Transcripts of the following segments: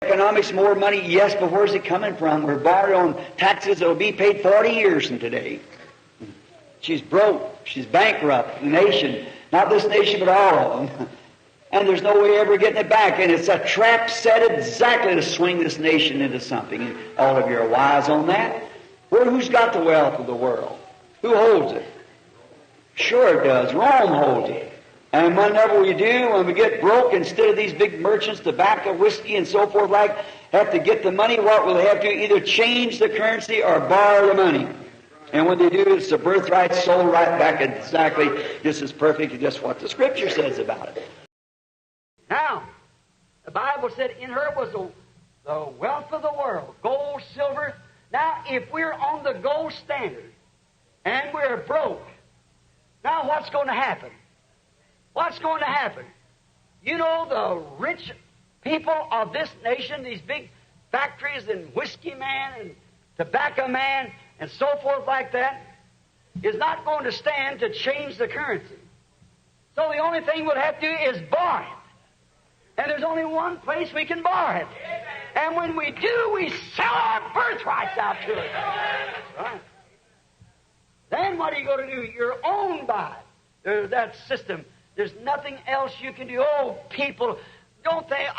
Economics, more money, yes, but where's it coming from? We're borrowing on taxes that will be paid 40 years from today. She's broke. She's bankrupt. The nation, not this nation, but all of them. And there's no way ever getting it back. And it's a trap set exactly to swing this nation into something. And all of you are wise on that. Well, who's got the wealth of the world? Who holds it? Sure it does. Rome holds it. And whenever we do, when we get broke, instead of these big merchants, tobacco, whiskey, and so forth, have to get the money, what will they have to do? Either change the currency or borrow the money. And when they do, it's the birthright sold right back exactly just as perfect as just what the Scripture says about it. Now, the Bible said in her was the wealth of the world, gold, silver. Now, if we're on the gold standard and we're broke, now what's going to happen? What's going to happen? You know, the rich people of this nation, these big factories and whiskey man and tobacco man and so forth like that, is not going to stand to change the currency. So the only thing we'll have to do is borrow it. And there's only one place we can borrow it. And when we do, we sell our birthrights out to it. That's right. Then what are you going to do? You're owned by it. There's that system. There's nothing else you can do. Oh, people, don't think,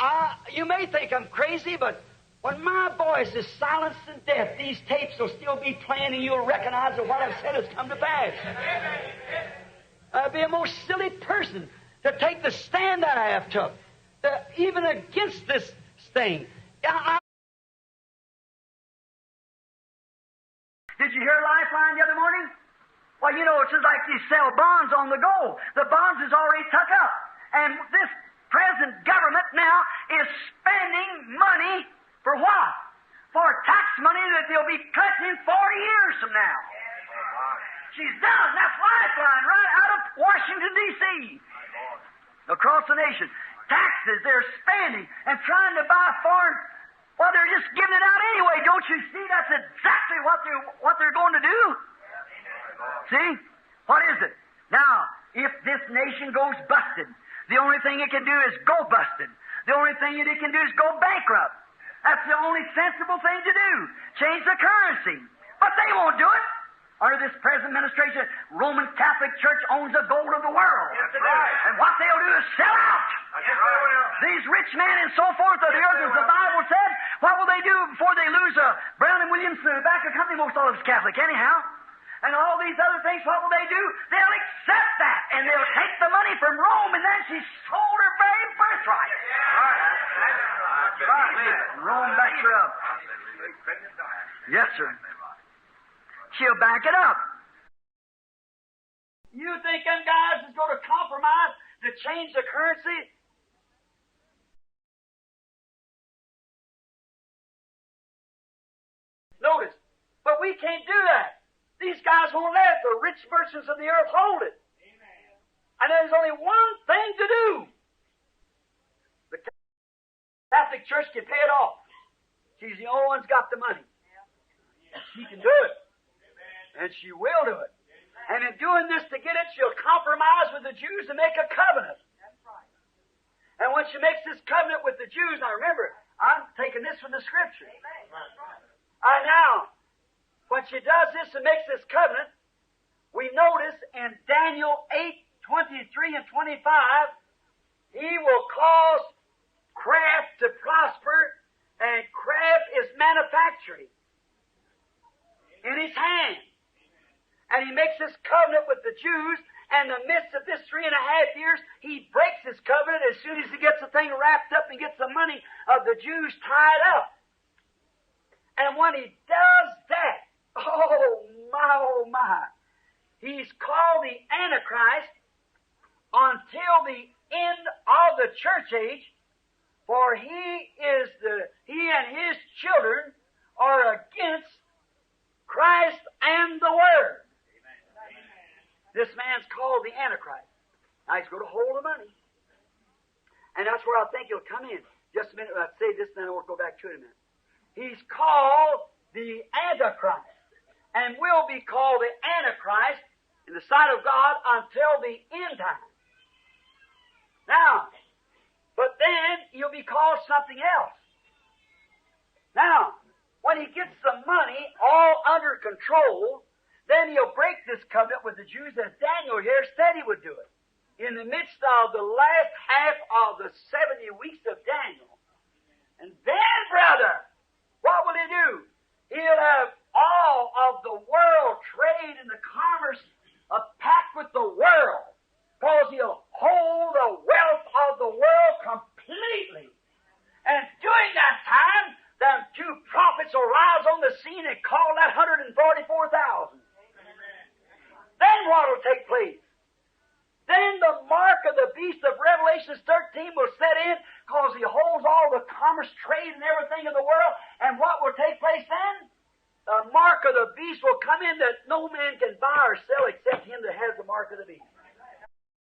you may think I'm crazy, but when my voice is silenced to death, these tapes will still be playing and you'll recognize that what I've said has come to pass. I'd be a most silly person to take the stand that I have took, even against this thing. Did you hear Lifeline the other morning? Well, you know, it's just like you sell bonds on the go. The bonds is already tuck up. And this present government now is spending money for what? For tax money that they'll be collecting 40 years from now. She's done. That's Lifeline right out of Washington, D.C. Across the nation. Taxes they're spending and trying to buy foreign. Well, they're just giving it out anyway. Don't you see? That's exactly what they're going to do. See? What is it? Now, if this nation goes busted, the only thing it can do is go busted. The only thing it can do is go bankrupt. That's the only sensible thing to do. Change the currency. But they won't do it. Under this present administration, Roman Catholic Church owns the gold of the world. Yes, and what they'll do is sell out. These rich men and so forth of the earth, as the Bible said, what will they do before they lose Brown and Williams Tobacco Company? Most all of it's Catholic anyhow. And all these other things, what will they do? They'll accept that, and they'll take the money from Rome, and then she sold her very birthright. Rome backs her up. Yes, sir. She'll back it up. You think them guys is going to compromise to change the currency? Notice, but we can't do that. These guys won't let the rich merchants of the earth hold it. Amen. And there's only one thing to do. The Catholic Church can pay it off. She's the only one's got the money. And she can do it. And she will do it. And in doing this to get it, she'll compromise with the Jews and make a covenant. And when she makes this covenant with the Jews, now remember, I'm taking this from the Scripture. And now, when she does this and makes this covenant, we notice in Daniel 8:23 and 25, He will cause craft to prosper, and craft is manufacturing in His hand. And He makes this covenant with the Jews, and in the midst of this 3.5 years, He breaks His covenant as soon as He gets the thing wrapped up and gets the money of the Jews tied up. And when He does that, oh my, He's called the Antichrist until the end of the church age, for he and his children are against Christ and the Word. This man's called the Antichrist. Now he's going to hold the money. And that's where I think he'll come in. Just a minute, I'll say this, then I'll go back to it in a minute. He's called the Antichrist, and will be called the Antichrist in the sight of God until the end time. Now, but then he'll be called something else. Now, when he gets the money all under control, then he'll break this covenant with the Jews as Daniel here said he would do it. In the midst of the last half of the 70 weeks of Daniel. And then, brother, what will he do? He'll have all of the world trade and the commerce packed with the world. Because he'll hold the wealth of the world completely. And during that time, them two prophets will rise on the scene and call that 144,000. Then what will take place? Then the mark of the beast of Revelation 13 will set in because he holds all the commerce, trade, and everything in the world. And what will take place then? The mark of the beast will come in that no man can buy or sell except